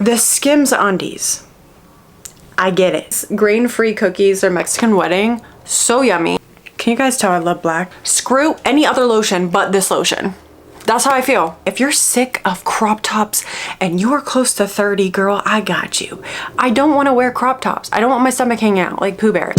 The Skims undies. I get it. Grain-free cookies, they're Mexican wedding. So yummy. Can you guys tell I love black? Screw any other lotion but this lotion. That's how I feel. If you're sick of crop tops and you are close to 30, girl, I got you. I don't want to wear crop tops. I don't want my stomach hanging out like Pooh Bear.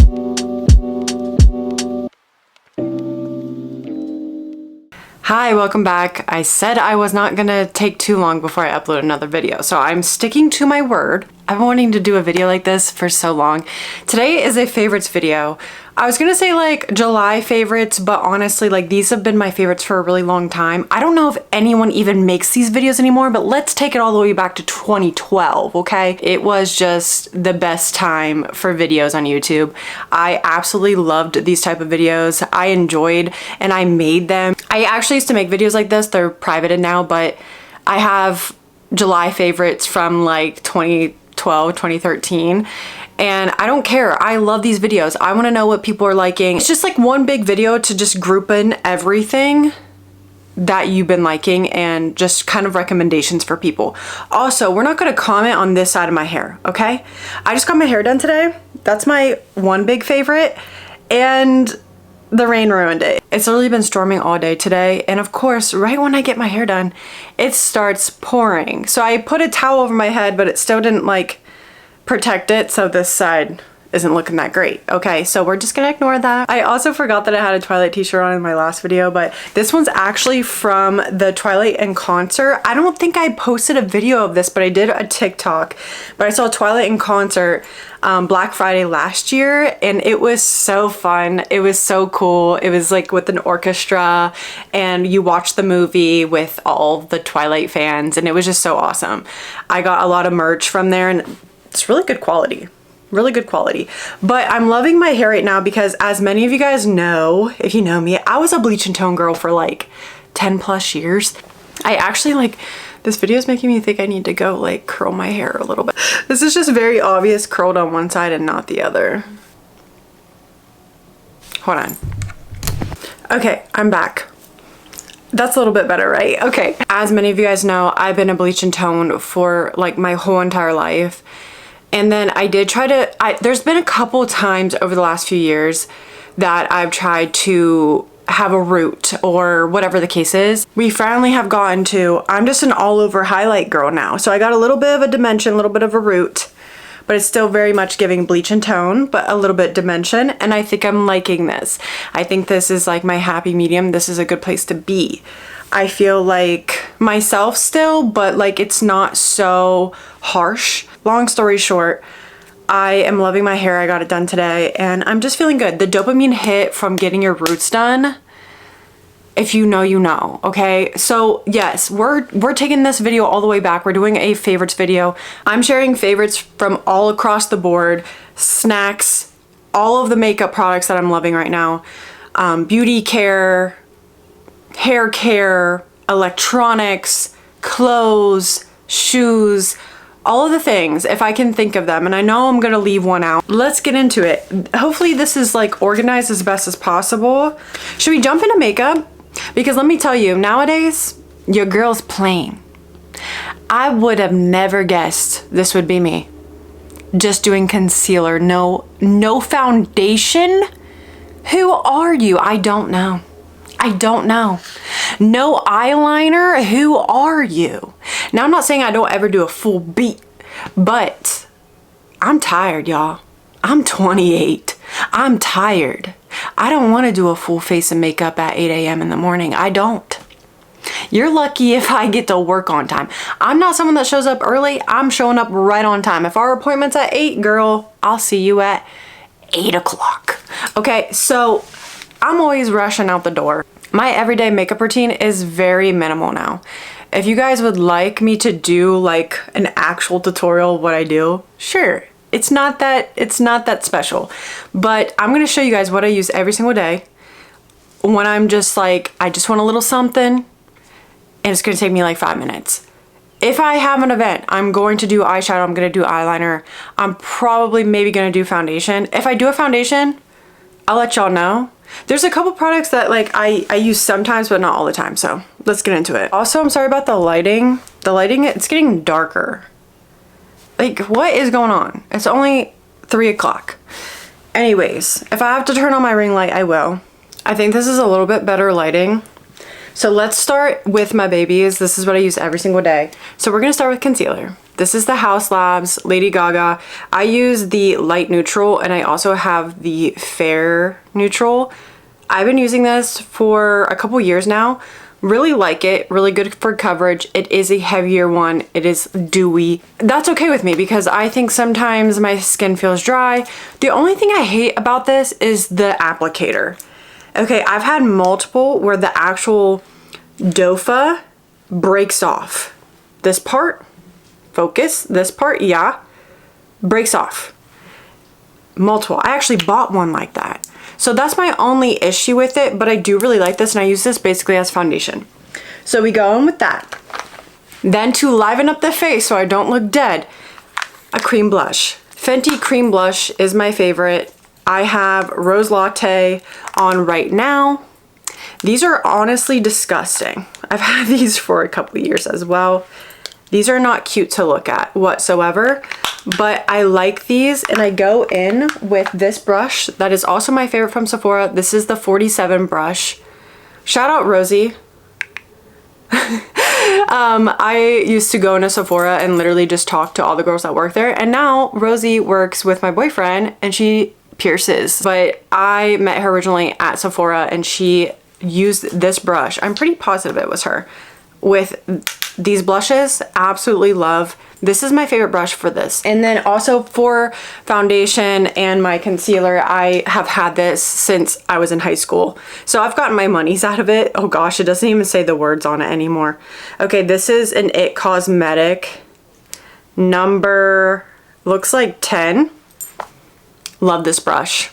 Hi, welcome back. I said I was not gonna take too long before I upload another video, so I'm sticking to my word. I've been wanting to do a video like this for so long. Today is a favorites video. I was gonna say like July favorites, but honestly, like these have been my favorites for a really long time. I don't know if anyone even makes these videos anymore, but let's take it all the way back to 2012, okay? It was just the best time for videos on YouTube. I absolutely loved these type of videos. I enjoyed and I made them. I actually used to make videos like this. They're privated now, but I have July favorites from like 2012, 2013. And I don't care. I love these videos. I want to know what people are liking. It's just like one big video to just group in everything that you've been liking and just kind of recommendations for people. Also, we're not going to comment on this side of my hair, okay? I just got my hair done today. That's my one big favorite. And the rain ruined it. It's literally been storming all day today. And of course, right when I get my hair done, it starts pouring. So I put a towel over my head, but it still didn't like protect it, so this side isn't looking that great. Okay, so we're just gonna ignore that. I also forgot that I had a Twilight t-shirt on in my last video, but this one's actually from the Twilight in concert. I don't think I posted a video of this, but I did a TikTok. But I saw Twilight in concert Black Friday last year, and it was so fun. It was so cool. It was like with an orchestra, and you watch the movie with all the Twilight fans, and it was just so awesome. I got a lot of merch from there, and it's really good quality. Really good quality. But I'm loving my hair right now because, as many of you guys know, if you know me, I was a bleach and tone girl for like 10 plus years. I actually like, this video is making me think I need to go like curl my hair a little bit. This is just very obvious curled on one side and not the other. Hold on. Okay, I'm back. That's a little bit better, right? Okay. As many of you guys know, I've been a bleach and tone for like my whole entire life. And then I did try to, there's been a couple times over the last few years that I've tried to have a root or whatever the case is. We finally have gotten to, I'm just an all over highlight girl now. So I got a little bit of a dimension, a little bit of a root, but it's still very much giving bleach and tone, but a little bit dimension. And I think I'm liking this. I think this is like my happy medium. This is a good place to be. I feel like myself still, but like it's not so harsh. Long story short, I am loving my hair. I got it done today and I'm just feeling good. The dopamine hit from getting your roots done, if you know, you know, okay? So yes, we're taking this video all the way back. We're doing a favorites video. I'm sharing favorites from all across the board, snacks, all of the makeup products that I'm loving right now, beauty care, hair care, electronics, clothes, shoes, all of the things, if I can think of them. And I know I'm gonna leave one out. Let's get into it. Hopefully this is like organized as best as possible. Should we jump into makeup? Because let me tell you, nowadays, your girl's plain. I would have never guessed this would be me. Just doing concealer, no foundation? Who are you? I don't know. I don't know. No eyeliner? Who are you? Now, I'm not saying I don't ever do a full beat, but I'm tired, y'all. I'm 28. I'm tired. I don't want to do a full face of makeup at 8 a.m. in the morning. I don't. You're lucky if I get to work on time. I'm not someone that shows up early. I'm showing up right on time. If our appointment's at 8, girl, I'll see you at 8 o'clock. Okay, so I'm always rushing out the door. My everyday makeup routine is very minimal now. If you guys would like me to do like an actual tutorial of what I do, sure. It's not that special, but I'm going to show you guys what I use every single day when I'm just like, I just want a little something and it's going to take me like 5 minutes. If I have an event, I'm going to do eyeshadow, I'm going to do eyeliner, I'm probably maybe going to do foundation. If I do a foundation, I'll let y'all know. There's a couple products that like I use sometimes, but not all the time. So let's get into it. Also, I'm sorry about the lighting. The lighting, it's getting darker. Like, what is going on? It's only 3 o'clock. Anyways, if I have to turn on my ring light, I will. I think this is a little bit better lighting. So let's start with my babies. This is what I use every single day. So we're gonna start with concealer. This is the House Labs Lady Gaga. I use the light neutral and I also have the fair neutral. I've been using this for a couple years now. Really like it, really good for coverage. It is a heavier one. It is dewy. That's okay with me because I think sometimes my skin feels dry. The only thing I hate about this is the applicator. Okay, I've had multiple where the actual dofa breaks off. This part, focus, this part, yeah, breaks off. Multiple. I actually bought one like that. So that's my only issue with it, but I do really like this and I use this basically as foundation. So we go in with that. Then to liven up the face so I don't look dead, a cream blush. Fenty cream blush is my favorite. I have Rose Latte on right now. These are honestly disgusting. I've had these for a couple years as well. These are not cute to look at whatsoever, but I like these and I go in with this brush that is also my favorite from Sephora. This is the 47 brush. Shout out Rosie. I used to go into Sephora and literally just talk to all the girls that work there, and now Rosie works with my boyfriend and she pierces. But I met her originally at Sephora and she used this brush. I'm pretty positive it was her. With these blushes, absolutely love. This is my favorite brush for this. And then also for foundation and my concealer, I have had this since I was in high school. So I've gotten my monies out of it. Oh gosh, it doesn't even say the words on it anymore. Okay, this is an It Cosmetic number, looks like 10. Love this brush.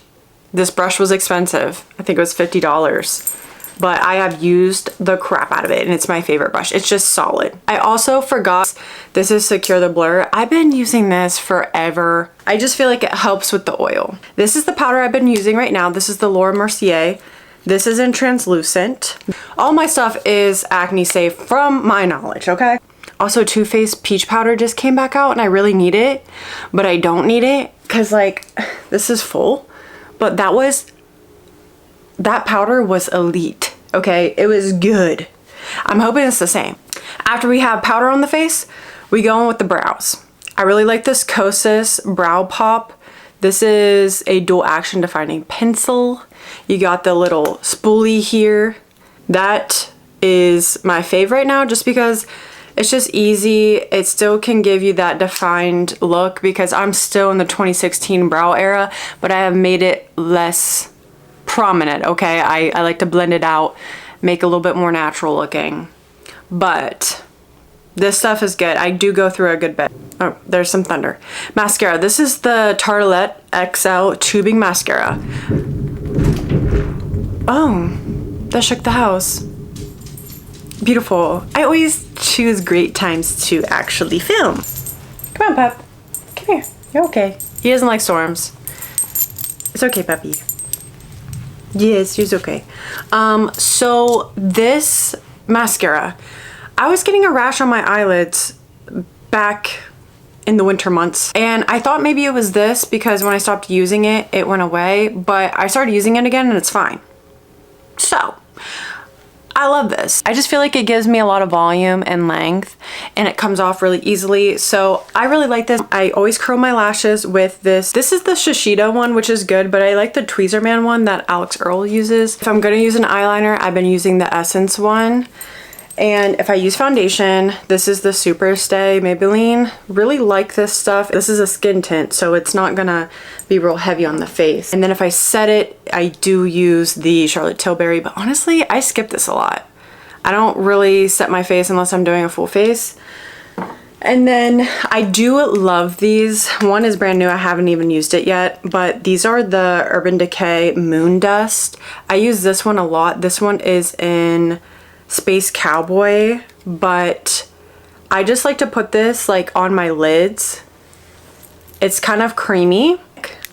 This brush was expensive. I think it was $50. But I have used the crap out of it and it's my favorite brush. It's just solid. I also forgot, this is Secure the Blur. I've been using this forever. I just feel like it helps with the oil. This is the powder I've been using right now. This is the Laura Mercier. This is in translucent. All my stuff is acne safe from my knowledge, okay? Also, Too Faced Peach Powder just came back out and I really need it, but I don't need it because like, this is full, but that powder was elite, okay? It was good. I'm hoping it's the same. After we have powder on the face, we go in with the brows. I really like this Kosas Brow Pop. This is a dual action defining pencil. You got the little spoolie here. That is my favorite right now just because it's just easy. It still can give you that defined look because I'm still in the 2016 brow era, but I have made it less prominent, okay? I like to blend it out, make it a little bit more natural looking. But this stuff is good. I do go through a good bit. Oh, there's some thunder. Mascara. This is the Tartelette XL tubing mascara. Oh, that shook the house. Beautiful. I always choose great times to actually film. Come on, pup. Come here. You're okay. He doesn't like storms. It's okay, puppy. Yes, she's okay. So this mascara, I was getting a rash on my eyelids back in the winter months, and I thought maybe it was this because when I stopped using it, it went away, but I started using it again and it's fine. So I love this. I just feel like it gives me a lot of volume and length and it comes off really easily. So I really like this. I always curl my lashes with this. This is the Shiseido one, which is good, but I like the Tweezerman one that Alex Earl uses. If I'm gonna use an eyeliner, I've been using the Essence one. And if I use foundation, this is the Superstay Maybelline. Really like this stuff. This is a skin tint, so it's not gonna be real heavy on the face. And then if I set it, I do use the Charlotte Tilbury, but honestly, I skip this a lot. I don't really set my face unless I'm doing a full face. And then I do love these. One is brand new, I haven't even used it yet, but these are the Urban Decay Moon Dust. I use this one a lot. This one is in Space Cowboy, but I just like to put this like on my lids. It's kind of creamy.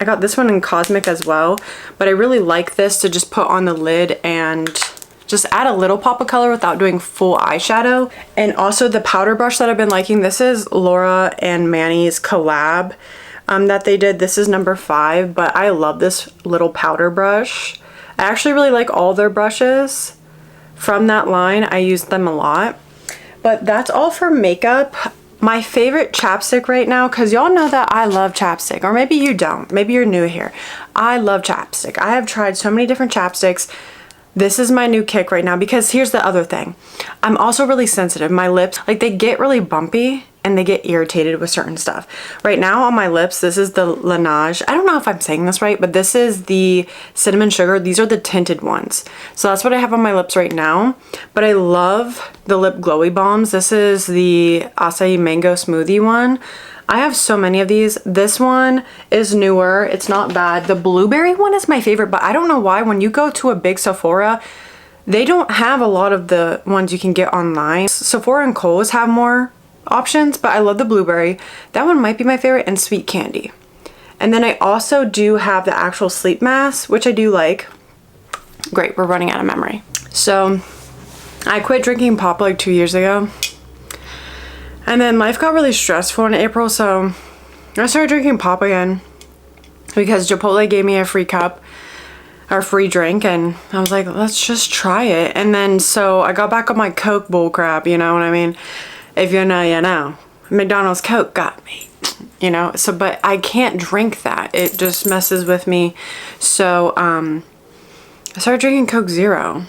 I got this one in Cosmic as well, but I really like this to just put on the lid and just add a little pop of color without doing full eyeshadow. And also the powder brush that I've been liking, this is Laura and Manny's collab that they did. This is number 5, but I love this little powder brush. I actually really like all their brushes from that line. I use them a lot. But that's all for makeup. My favorite chapstick right now, because y'all know that I love chapstick, or maybe you don't, maybe you're new here. I love chapstick. I have tried so many different chapsticks. This is my new kick right now, because here's the other thing. I'm also really sensitive. My lips, like, they get really bumpy and they get irritated with certain stuff. Right now on my lips, this is the Laneige. I don't know if I'm saying this right, but this is the cinnamon sugar. These are the tinted ones. So that's what I have on my lips right now. But I love the lip glowy balms. This is the acai mango smoothie one. I have so many of these. This one is newer. It's not bad. The blueberry one is my favorite, but I don't know why. When you go to a big Sephora, they don't have a lot of the ones you can get online. Sephora and Kohl's have more options, but I love the blueberry. That one might be my favorite, and sweet candy. And then I also do have the actual sleep mask, which I do like. Great, we're running out of memory. So I quit drinking pop like 2 years ago. And then life got really stressful in April, so I started drinking pop again because Chipotle gave me a free cup or free drink, and I was like, let's just try it. And then so I got back on my Coke bull crap, you know what I mean? If you know, you know. McDonald's Coke got me, you know? So, but I can't drink that. It just messes with me. So, I started drinking Coke Zero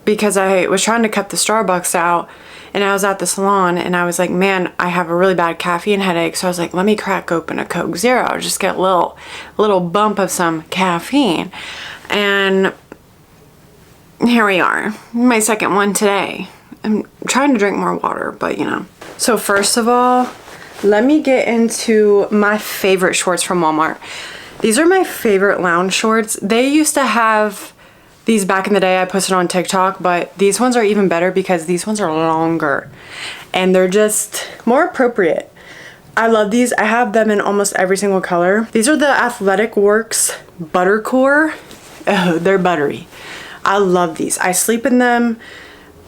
because I was trying to cut the Starbucks out, and I was at the salon and I was like, man, I have a really bad caffeine headache. So I was like, let me crack open a Coke Zero. Just get a little bump of some caffeine. And here we are, my second one today. I'm trying to drink more water, but you know. So first of all, let me get into my favorite shorts from Walmart. These are my favorite lounge shorts. They used to have these back in the day. I posted on TikTok, but these ones are even better because these ones are longer and they're just more appropriate. I love these. I have them in almost every single color. These are the Athletic Works Buttercore. Oh, they're buttery. I love these. I sleep in them.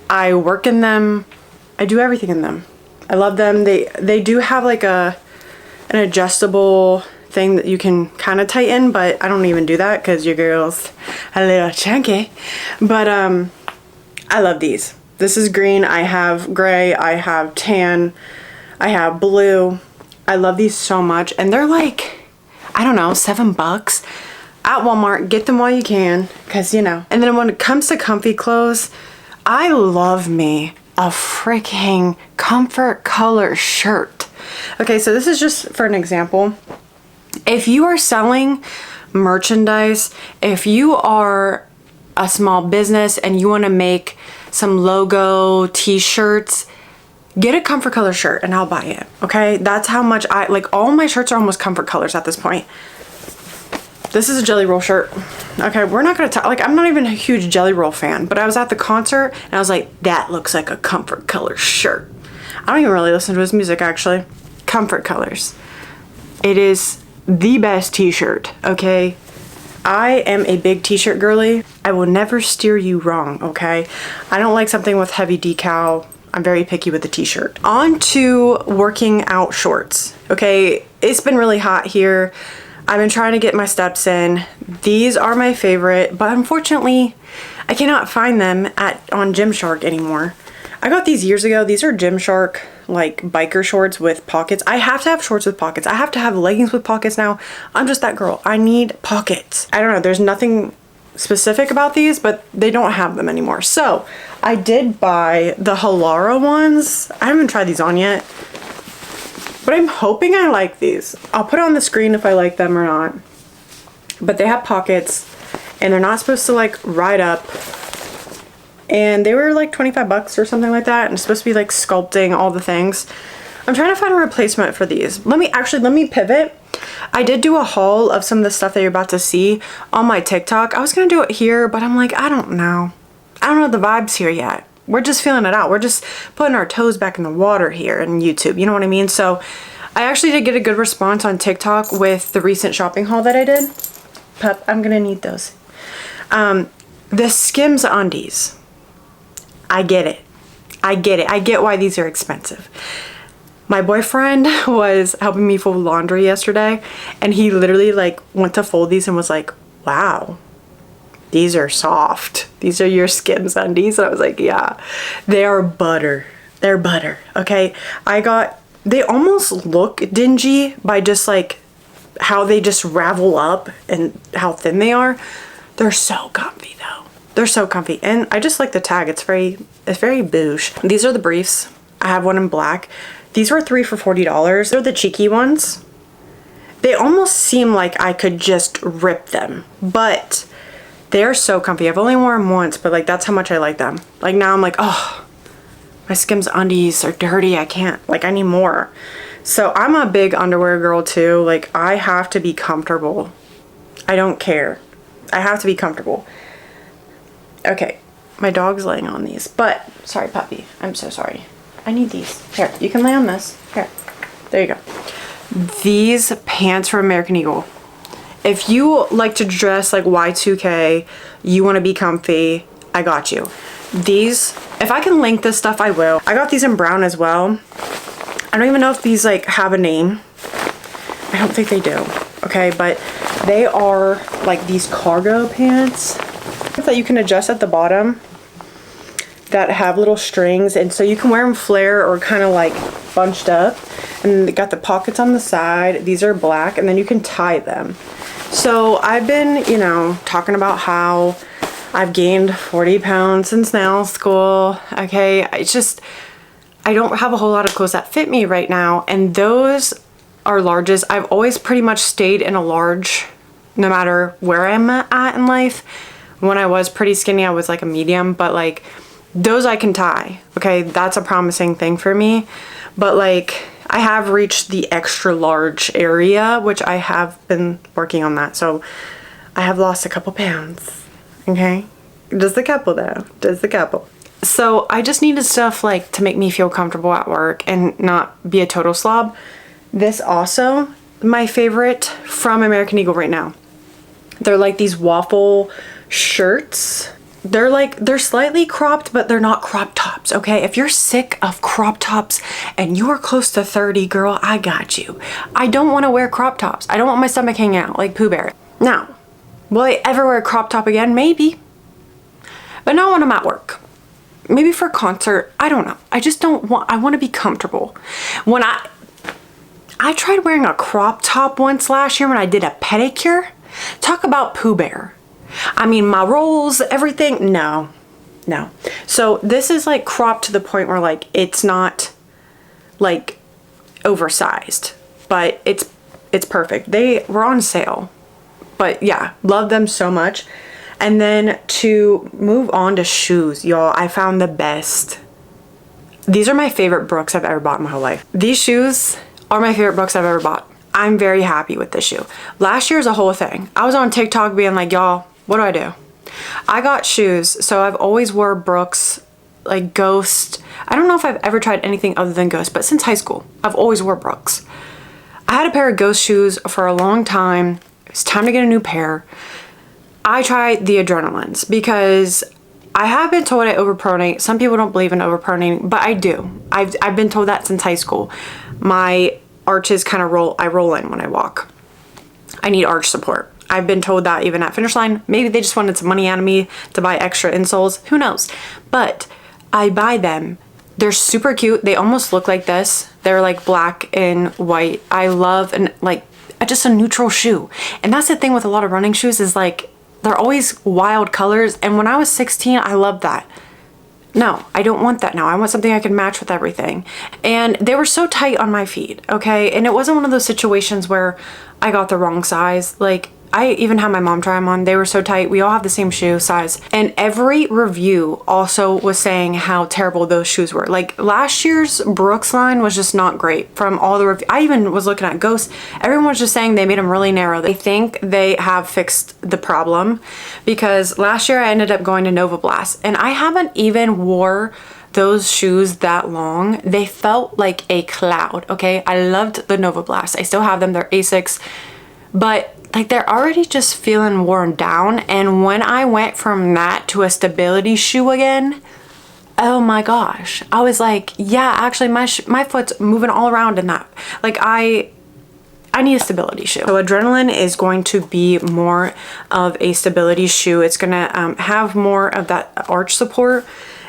I work in them. I do everything in them. I love them. They do have like an adjustable thing that you can kind of tighten, but I don't even do that because your girl's a little chunky. But I love these. This is green. I have gray. I have tan. I have blue. I love these so much, and they're like, I don't know, $7 at Walmart. Get them while you can, because you know. And then when it comes to comfy clothes, I love me a freaking comfort color shirt. Okay, so this is just for an example. If you are selling merchandise, if you are a small business and you want to make some logo t-shirts, get a comfort color shirt and I'll buy it. Okay, that's how much I like. All my shirts are almost comfort colors at this point. This is a Jelly Roll shirt. Okay, we're not gonna talk, like, I'm not even a huge Jelly Roll fan, but I was at the concert and I was like, that looks like a comfort color shirt. I don't even really listen to his music, actually. Comfort colors. It is the best t-shirt, okay? I am a big t-shirt girly. I will never steer you wrong, okay? I don't like something with heavy decal. I'm very picky with the t-shirt. On to working out shorts, okay? It's been really hot here. I've been trying to get my steps in. These are my favorite, but unfortunately, I cannot find them on Gymshark anymore. I got these years ago. These are Gymshark, like, biker shorts with pockets. I have to have shorts with pockets. I have to have leggings with pockets now. I'm just that girl. I need pockets. I don't know. There's nothing specific about these, but they don't have them anymore. So I did buy the Halara ones. I haven't tried these on yet, but I'm hoping I like these. I'll put it on the screen if I like them or not. But they have pockets and they're not supposed to like ride up. And they were like $25 or something like that. And it's supposed to be like sculpting all the things. I'm trying to find a replacement for these. Let me pivot. I did do a haul of some of the stuff that you're about to see on my TikTok. I was gonna do it here, but I'm like, I don't know the vibes here yet. We're just feeling it out. We're just putting our toes back in the water here in YouTube. You know what I mean? So I actually did get a good response on TikTok with the recent shopping haul that I did. Pup, I'm gonna need those. The Skims undies. I get it. I get it. I get why these are expensive. My boyfriend was helping me fold laundry yesterday, and he literally like went to fold these and was like, wow, these are soft. These are your Skims undies. And I was like, yeah, they are butter. They're butter. Okay. They almost look dingy by just like how they just ravel up and how thin they are. They're so comfy though. They're so comfy. And I just like the tag. It's very bouge. These are the briefs. I have one in black. These were 3 for $40. They're the cheeky ones. They almost seem like I could just rip them, but they're so comfy. I've only worn them once, but like that's how much I like them. Like now I'm like, oh, my Skims undies are dirty. I can't, like I need more. So I'm a big underwear girl too. Like I have to be comfortable. I don't care. I have to be comfortable. Okay, my dog's laying on these, but sorry puppy, I'm so sorry. I need these. Here, you can lay on this. Here, there you go. These pants from American Eagle. If you like to dress like Y2K, you want to be comfy, I got you. These, if I can link this stuff, I will. I got these in brown as well. I don't even know if these like have a name. I don't think they do. Okay, but they are like these cargo pants that you can adjust at the bottom that have little strings, and so you can wear them flare or kind of like bunched up, and they got the pockets on the side. These are black, and then you can tie them. So I've been, you know, talking about how I've gained 40 pounds since nail school. Okay, it's just I don't have a whole lot of clothes that fit me right now, and those are larges. I've always pretty much stayed in a large no matter where I'm at in life. When I was pretty skinny, I was like a medium, but like those I can tie. Okay, that's a promising thing for me. But like I have reached the extra large area, which I have been working on that. So I have lost a couple pounds. Okay, just a couple though, just a couple. So I just needed stuff like to make me feel comfortable at work and not be a total slob. This also my favorite from American Eagle right now. They're like these waffle shirts. They're slightly cropped, but they're not crop tops. Okay, if you're sick of crop tops and you are close to 30, girl, I got you. I don't want to wear crop tops. I don't want my stomach hanging out like Pooh Bear. Now, will I ever wear a crop top again? Maybe, but not when I'm at work. Maybe for a concert. I don't know. I just don't want. I want to be comfortable. When I tried wearing a crop top once last year when I did a pedicure. Talk about Pooh Bear. I mean, my rolls, everything. No. So this is like cropped to the point where like it's not like oversized, but it's perfect. They were on sale, but yeah, love them so much. And then to move on to shoes, y'all, I found the best. These are my favorite Brooks I've ever bought in my whole life. These shoes are my favorite Brooks I've ever bought. I'm very happy with this shoe. Last year's a whole thing. I was on TikTok being like, y'all, what do? I got shoes. So I've always wore Brooks, like Ghost. I don't know if I've ever tried anything other than Ghost, but since high school, I've always wore Brooks. I had a pair of Ghost shoes for a long time. It's time to get a new pair. I tried the Adrenalines because I have been told I overpronate. Some people don't believe in overpronating, but I do. I've been told that since high school. My arches kind of roll. I roll in when I walk. I need arch support. I've been told that even at finish line. Maybe they just wanted some money out of me to buy extra insoles. Who knows? But I buy them. They're super cute. They almost look like this. They're like black and white. I love and like just a neutral shoe. And that's the thing with a lot of running shoes is like they're always wild colors. And when I was 16, I loved that. No, I don't want that now. I want something I can match with everything. And they were so tight on my feet, okay? And it wasn't one of those situations where I got the wrong size. Like, I even had my mom try them on. They were so tight. We all have the same shoe size. And every review also was saying how terrible those shoes were. Like, last year's Brooks line was just not great from all the reviews. I even was looking at Ghost. Everyone was just saying they made them really narrow. They think they have fixed the problem because last year I ended up going to Nova Blast and I haven't even wore those shoes that long. They felt like a cloud, okay? I loved the Nova Blast. I still have them. They're Asics, but like they're already just feeling worn down. And when I went from that to a stability shoe again, oh my gosh. I was like, yeah, actually my foot's moving all around in that. Like I need a stability shoe. So Adrenaline is going to be more of a stability shoe. It's gonna have more of that arch support.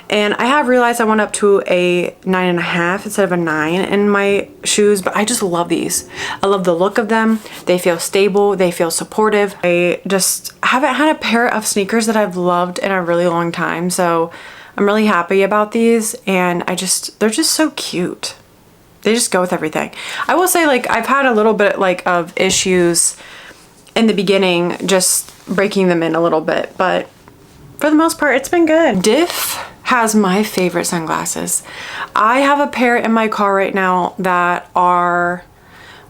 And I have realized I went up to a 9.5 instead of a 9 in my shoes, but I just love these. I love the look of them. They feel stable, they feel supportive. I just haven't had a pair of sneakers that I've loved in a really long time, so I'm really happy about these, and they're just so cute. They just go with everything. I will say, like, I've had a little bit like of issues in the beginning, just breaking them in a little bit, but for the most part, it's been good. Diff has my favorite sunglasses. I have a pair in my car right now that are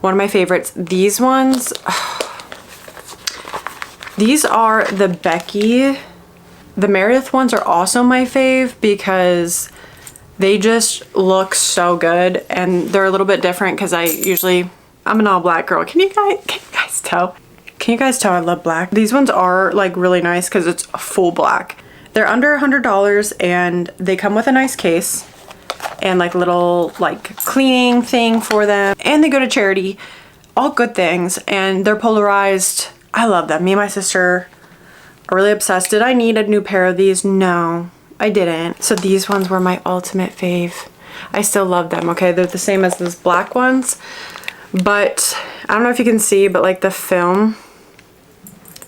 one of my favorites. These ones, these are the Becky. The Meredith ones are also my fave because they just look so good, and they're a little bit different because I'm an all black girl. Can you guys tell? Can you guys tell I love black? These ones are like really nice because it's full black. They're under $100 and they come with a nice case and like little like cleaning thing for them, and they go to charity. All good things, and they're polarized. I love them. Me and my sister are really obsessed. Did I need a new pair of these? No, I didn't. So these ones were my ultimate fave. I still love them. Okay, they're the same as those black ones, but I don't know if you can see, but like the film,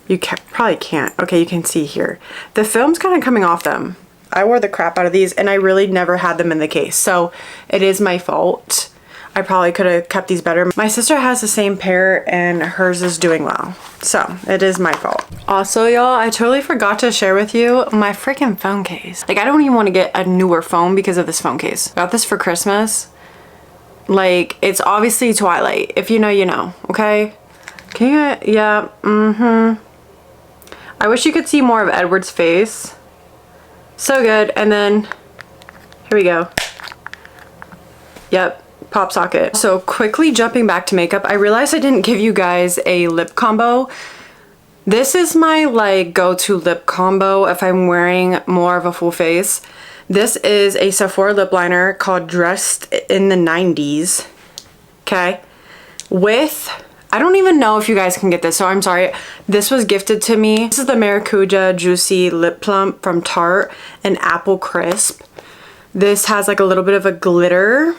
you probably can't. Okay, you can see here. The film's kind of coming off them. I wore the crap out of these, and I really never had them in the case, so it is my fault. I probably could have kept these better. My sister has the same pair, and hers is doing well, so it is my fault. Also, y'all, I totally forgot to share with you my freaking phone case. Like, I don't even want to get a newer phone because of this phone case. Got this for Christmas. Like, it's obviously Twilight. If you know, you know, okay? Can you, yeah, I wish you could see more of Edward's face. So good. And then, here we go. Yep, pop socket. So quickly jumping back to makeup, I realized I didn't give you guys a lip combo. This is my like go-to lip combo if I'm wearing more of a full face. This is a Sephora lip liner called Dressed in the 90s. Okay. With, I don't even know if you guys can get this, so I'm sorry. This was gifted to me. This is the Maracuja Juicy Lip Plump from Tarte and Apple Crisp. This has like a little bit of a glitter.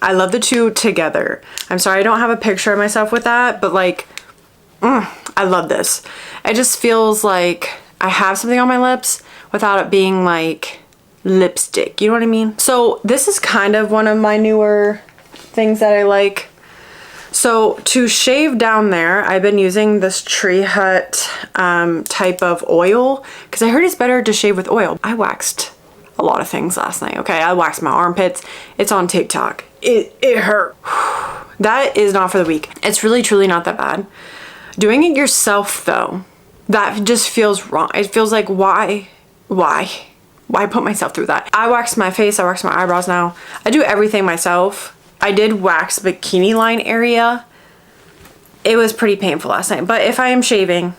I love the two together. I'm sorry I don't have a picture of myself with that, but like, I love this. It just feels like I have something on my lips without it being like lipstick. You know what I mean? So this is kind of one of my newer things that I like. So to shave down there, I've been using this Tree Hut type of oil because I heard it's better to shave with oil. I waxed a lot of things last night, okay? I waxed my armpits. It's on TikTok. It hurt. That is not for the weak. It's really, truly not that bad. Doing it yourself though, that just feels wrong. It feels like, why put myself through that? I wax my face, I wax my eyebrows now. I do everything myself. I did wax bikini line area. It was pretty painful last night, but if I am shaving,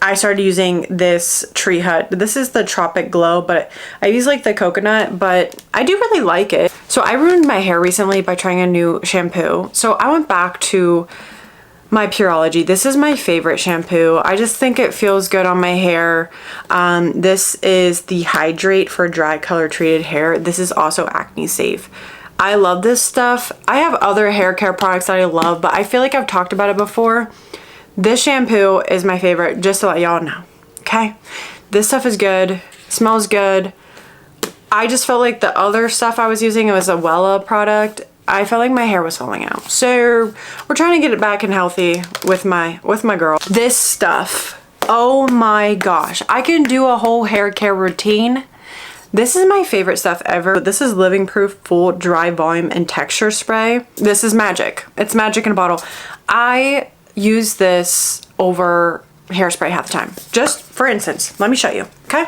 I started using this Tree Hut. This is the Tropic Glow, but I use like the coconut, but I do really like it. So I ruined my hair recently by trying a new shampoo. So I went back to my Pureology. This is my favorite shampoo. I just think it feels good on my hair. This is the Hydrate for dry color treated hair. This is also acne safe. I love this stuff. I have other hair care products that I love, but I feel like I've talked about it before. This shampoo is my favorite, just to let y'all know, okay? This stuff is good, smells good. I just felt like the other stuff I was using, it was a Wella product. I felt like my hair was falling out. So we're trying to get it back and healthy with my girl. This stuff, oh my gosh. I can do a whole hair care routine. This is my favorite stuff ever. This is Living Proof Full Dry Volume and Texture Spray. This is magic. It's magic in a bottle. I use this over hairspray half the time. Just for instance, let me show you, okay?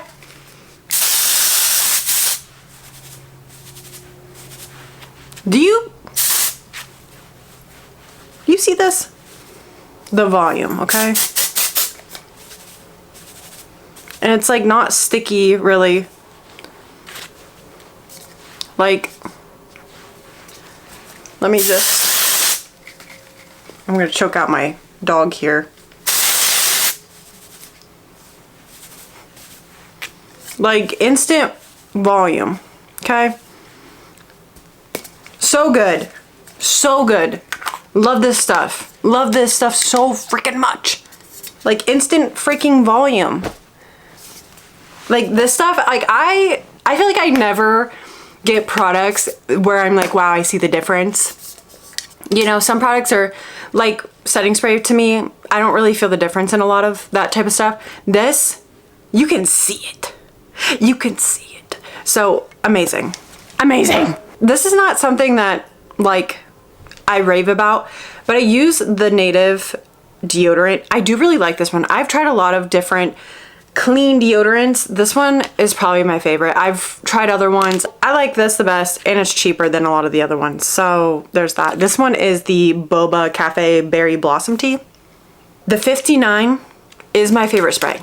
Do you see this? The volume, okay? And it's like not sticky really. Like, let me just, I'm gonna choke out my dog here. Like, instant volume, okay? So good. So good. Love this stuff. Love this stuff so freaking much. Like, instant freaking volume. Like, this stuff, like, I feel like I never get products where I'm like, wow, I see the difference. You know, some products are like setting spray to me. I don't really feel the difference in a lot of that type of stuff. This, you can see it. You can see it. So amazing. Amazing. This is not something that like I rave about, but I use the Native deodorant. I do really like this one. I've tried a lot of different clean deodorants. This one is probably my favorite. I've tried other ones. I like this the best, and it's cheaper than a lot of the other ones. So there's that. This one is the Boba Cafe Berry Blossom Tea. The 59 is my favorite spray.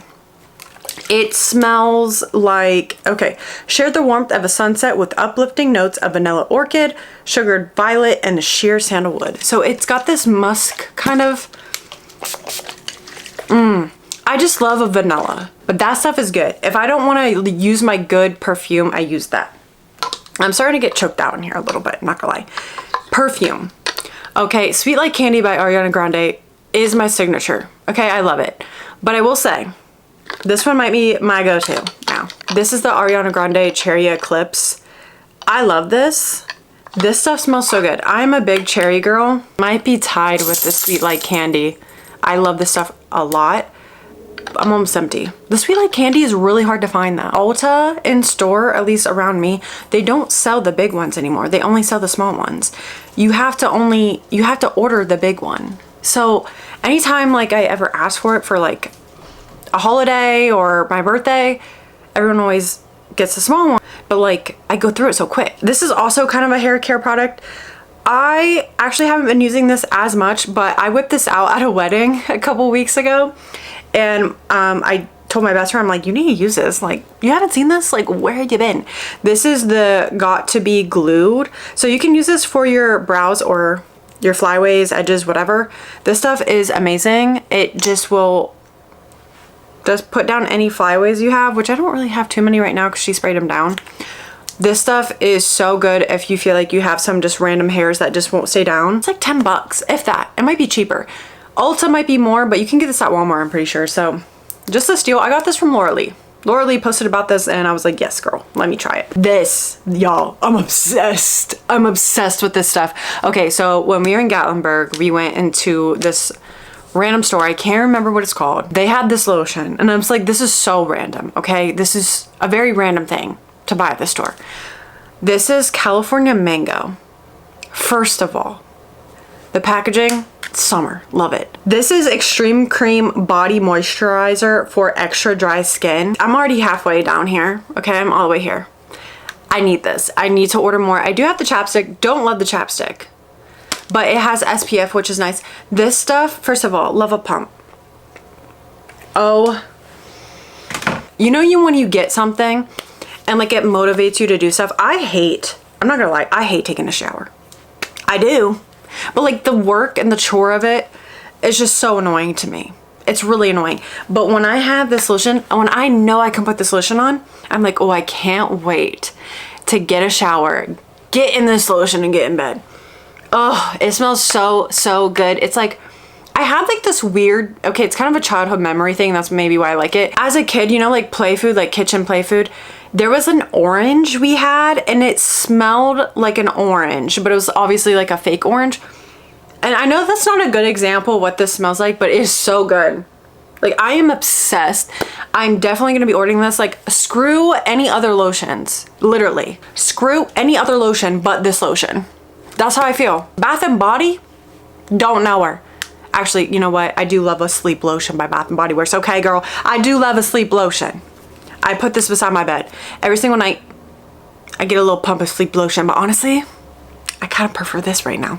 It smells like, okay, share the warmth of a sunset with uplifting notes of vanilla orchid, sugared violet, and sheer sandalwood. So it's got this musk kind of, I just love a vanilla, but that stuff is good. If I don't want to use my good perfume, I use that. I'm starting to get choked out in here a little bit, not gonna lie. Perfume. Okay, Sweet Like Candy by Ariana Grande is my signature. Okay, I love it. But I will say, this one might be my go-to now. This is the Ariana Grande Cherry Eclipse. I love this. This stuff smells so good. I'm a big cherry girl. Might be tied with the Sweet Like Candy. I love this stuff a lot. I'm almost empty. The Sweet Like Candy is really hard to find though. Ulta in store, at least around me, they don't sell the big ones anymore. They only sell the small ones. You have to order the big one. So anytime like I ever ask for it for like a holiday or my birthday, everyone always gets the small one, but like I go through it so quick. This is also kind of a hair care product. I actually haven't been using this as much, but I whipped this out at a wedding a couple weeks ago, and I told my best friend, I'm like, you need to use this. Like, you haven't seen this? Like, where have you been? This is the Got to Be Glued. So you can use this for your brows or your flyaways, edges, whatever. This stuff is amazing. It just will just put down any flyaways you have, which I don't really have too many right now because she sprayed them down. This stuff is so good if you feel like you have some just random hairs that just won't stay down. It's like 10 bucks, if that. It might be cheaper. Ulta might be more, but you can get this at Walmart, I'm pretty sure. So just a steal. I got this from Laura Lee. Laura Lee posted about this and I was like, yes, girl, let me try it. This, y'all, I'm obsessed. I'm obsessed with this stuff. Okay, so when we were in Gatlinburg, we went into this random store. I can't remember what it's called. They had this lotion and I was like, this is so random. Okay, this is a very random thing to buy at the store. This is California Mango. First of all, the packaging, summer, love it. This is Extreme Cream Body Moisturizer for extra dry skin. I'm already halfway down here. Okay, I'm all the way here. I need this. I need to order more. I do have the chapstick. Don't love the chapstick, but it has SPF, which is nice. This stuff, first of all, love a pump. Oh, you know, when you get something and like it motivates you to do stuff. I'm not gonna lie, I hate taking a shower. I do. But like the work and the chore of it is just so annoying to me. It's really annoying. But when I have this lotion, when I know I can put this lotion on, I'm like, oh, I can't wait to get a shower, get in this lotion and get in bed. Oh, it smells so, so good. It's like, I had like this weird, okay, it's kind of a childhood memory thing. That's maybe why I like it. As a kid, you know, like play food, like kitchen play food, there was an orange we had and it smelled like an orange, but it was obviously like a fake orange. And I know that's not a good example of what this smells like, but it is so good. Like, I am obsessed. I'm definitely gonna be ordering this. Like, screw any other lotions, literally. Screw any other lotion but this lotion. That's how I feel. Bath and Body, don't know her. Actually, you know what? I do love a sleep lotion by Bath and Body Works. Okay, girl, I do love a sleep lotion. I put this beside my bed. Every single night, I get a little pump of sleep lotion, but honestly, I kind of prefer this right now.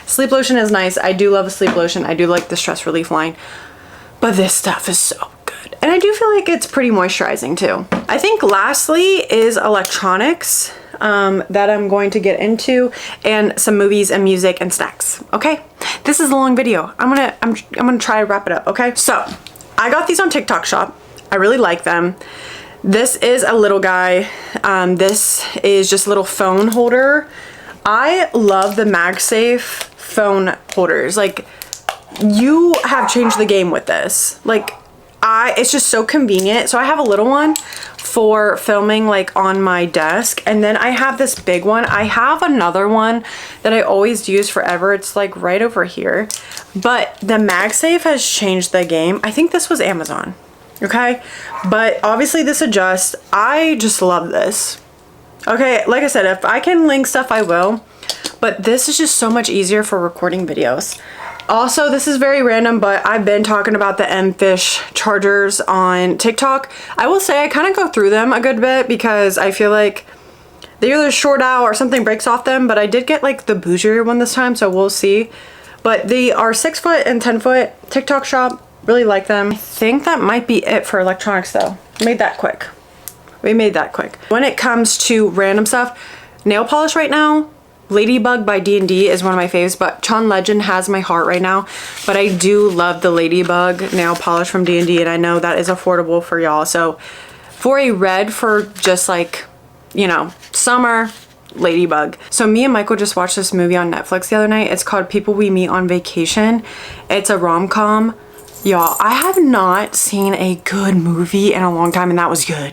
Sleep lotion is nice. I do love a sleep lotion. I do like the stress relief line, but this stuff is so good. And I do feel like it's pretty moisturizing too. I think lastly is electronics. that I'm going to get into, and some movies and music and snacks. Okay, this is a long video. I'm gonna try to wrap it up. Okay, so I got these on TikTok Shop. I really like them. This is a little guy. This is just a little phone holder. I love the MagSafe phone holders. Like, you have changed the game with this. Like, it's just so convenient. So I have a little one for filming like on my desk, and then I have this big one. I have another one that I always use forever. It's like right over here, but the MagSafe has changed the game. I think this was Amazon. Okay, but obviously this adjusts. I just love this. Okay, like I said, if I can link stuff I will, but this is just so much easier for recording videos. Also, this is very random, but I've been talking about the M-Fish chargers on TikTok. I will say I kind of go through them a good bit because I feel like they either short out or something breaks off them, but I did get like the bougier one this time, so we'll see. But they are 6 foot and 10 foot. TikTok Shop, really like them. I think that might be it for electronics though. Made that quick. We made that quick. When it comes to random stuff, nail polish right now, Ladybug by D&D is one of my faves, but Chon Legend has my heart right now. But I do love the Ladybug nail polish from D&D, and I know that is affordable for y'all. So for a red for just like, you know, summer, Ladybug. So me and Michael just watched this movie on Netflix the other night. It's called People We Meet on Vacation. It's a rom-com. Y'all, I have not seen a good movie in a long time, and that was good.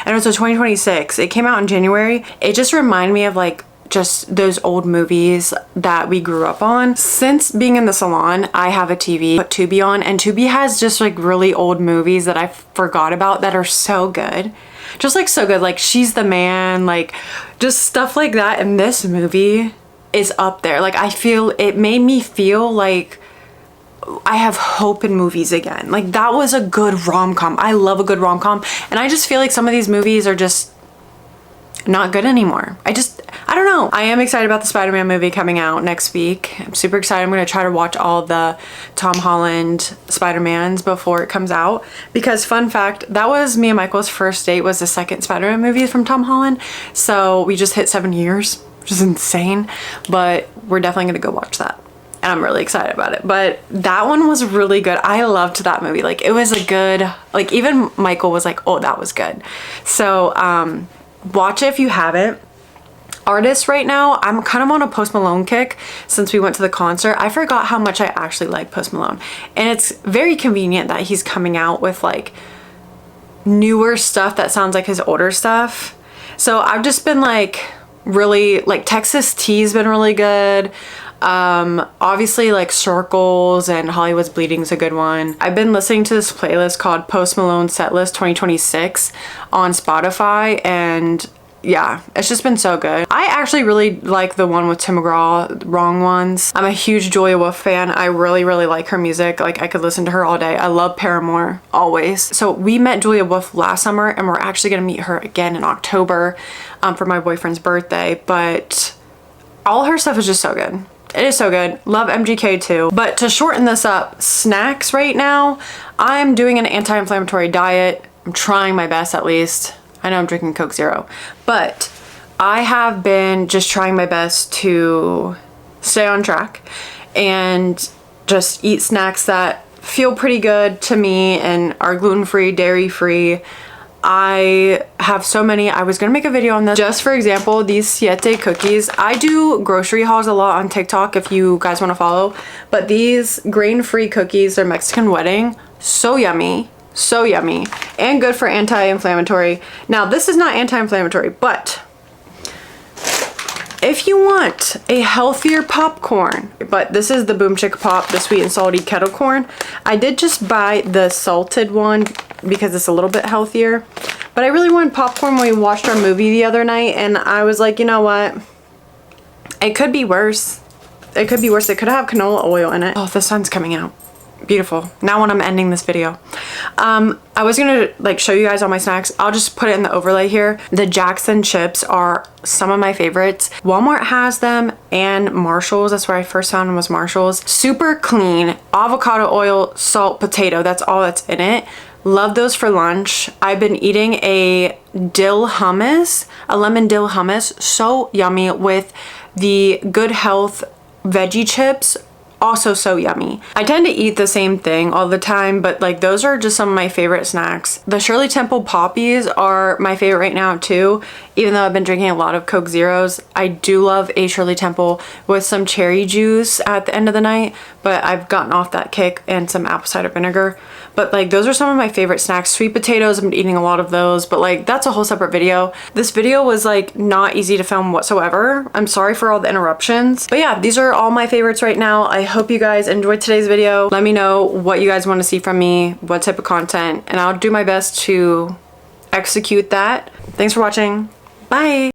And it was a 2026. It came out in January. It just reminded me of like just those old movies that we grew up on. Since being in the salon, I have a TV, put Tubi on, and Tubi has just like really old movies that I forgot about that are so good. Just like so good, like She's the Man, like just stuff like that. And this movie is up there. Like, I feel, it made me feel like I have hope in movies again. Like, that was a good rom-com. I love a good rom-com, and I just feel like some of these movies are just not good anymore. I don't know. I am excited about the Spider-Man movie coming out next week. I'm super excited. I'm going to try to watch all the Tom Holland Spider-Mans before it comes out, because fun fact, that was me and Michael's first date, was the second Spider-Man movie from Tom Holland. So we just hit 7 years, which is insane, but we're definitely going to go watch that. And I'm really excited about it. But that one was really good. I loved that movie. Like, it was a good, like, even Michael was like, oh, that was good. So watch it if you haven't. Artists right now, I'm kind of on a Post Malone kick since we went to the concert. I forgot how much I actually like Post Malone. And it's very convenient that he's coming out with like newer stuff that sounds like his older stuff. So I've just been like really, like Texas T's been really good. Obviously like Circles and Hollywood's Bleeding is a good one. I've been listening to this playlist called Post Malone Setlist 2026 on Spotify, and yeah, it's just been so good. I actually really like the one with Tim McGraw, Wrong Ones. I'm a huge Julia Wolf fan. I really like her music. Like, I could listen to her all day. I love Paramore, always. So we met Julia Wolf last summer, and we're actually gonna meet her again in October for my boyfriend's birthday. But all her stuff is just so good. It is so good. Love MGK too. But to shorten this up, snacks right now, I'm doing an anti-inflammatory diet. I'm trying my best, at least. I know I'm drinking Coke Zero, but I have been just trying my best to stay on track and just eat snacks that feel pretty good to me and are gluten-free, dairy-free. I have so many. I was gonna make a video on this. Just for example, these Siete cookies. I do grocery hauls a lot on TikTok if you guys want to follow, but these grain-free cookies, they're Mexican wedding. So yummy. So yummy and good for anti-inflammatory. Now, this is not anti-inflammatory, but if you want a healthier popcorn, but this is the Boom Chick Pop, the sweet and salty kettle corn. I did just buy the salted one because it's a little bit healthier, but I really wanted popcorn when we watched our movie the other night, and I was like, you know what? It could be worse. It could be worse. It could have canola oil in it. Oh, the sun's coming out. Beautiful. Now when I'm ending this video, I was gonna like show you guys all my snacks. I'll just put it in the overlay here. The Jackson chips are some of my favorites. Walmart has them, and Marshall's. That's where I first found them, was Marshall's. Super clean, avocado oil, salt, potato. That's all that's in it. Love those for lunch. I've been eating a dill hummus, a lemon dill hummus, so yummy, with the Good Health veggie chips. Also so yummy. I tend to eat the same thing all the time, but like those are just some of my favorite snacks. The Shirley Temple Poppies are my favorite right now too. Even though I've been drinking a lot of Coke Zeros, I do love a Shirley Temple with some cherry juice at the end of the night, but I've gotten off that kick, and some apple cider vinegar. But like those are some of my favorite snacks. Sweet potatoes, I've been eating a lot of those, but like that's a whole separate video. This video was like not easy to film whatsoever. I'm sorry for all the interruptions. But yeah, these are all my favorites right now. I hope you guys enjoyed today's video. Let me know what you guys want to see from me, what type of content, and I'll do my best to execute that. Thanks for watching. Bye.